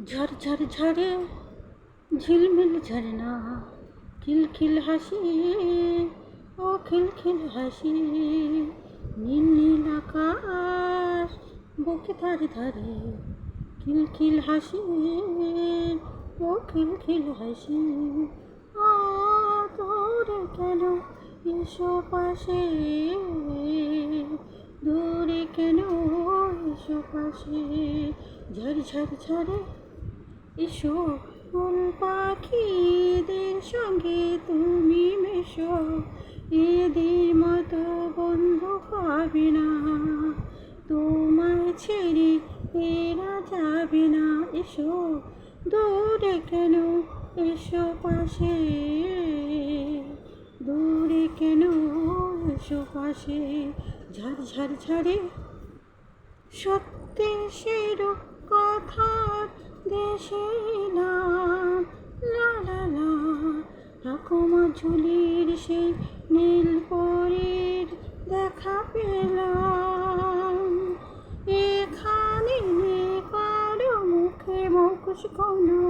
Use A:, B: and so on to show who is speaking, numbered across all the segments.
A: ঝড় ঝড় ঝরে ঝিলমিল ঝরনা, খিলখিল হাসি ও খিলখিল হাসি, নীল নীল আকাশ বুকে ধারে ধারে, খিলখিল হাসি ও খিলখিল হাসি। দূরে কেন এসো পাশে, দূরে কেন এসো পাশে, ঝড় ঝড় ঝরে এসো ফুল পাখিদের সঙ্গে তুমি মেশো, এদের মতো বন্ধু পাবে না, তোমায় ছেড়ে এরা যাবে না। এসো দূরে কেন এসো পাশে, দূরে কেন এসো পাশে, ঝড় ঝড় ঝরে সত্যি সেই কথার দেশে এলাম, লা লা লা, ঠাকুমা ঝুলির সেই নীল পরীর দেখা পেলাম। এখানে নেই কারো মুখে মুখোশ কোনো,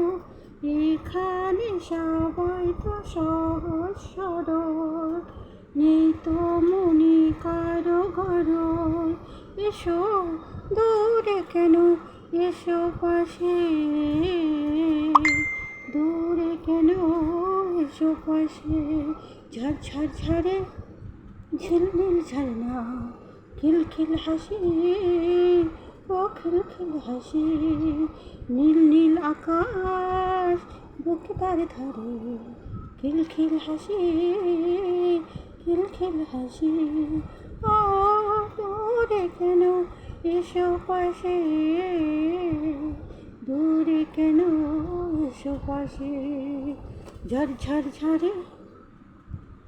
A: এখানে সবাই তো সহজ সরল, নেই তো মনে কারো গরল। এসো দূরে কেন এসো পাশে, দূরে কেন এসো পাশে, ঝড় ঝড় ঝরে ঝিলমিল ঝরনা, খিলখিল হাসি ও খিলখিল হাসি, নীল নীল আকাশ বুকে ধারে ধারে, খিলখিল হাসি খিলখিল হাসি। দূরে কেন এসো পাশে, দূরে কেন এসো পাশে, ঝড় ঝড় ঝরে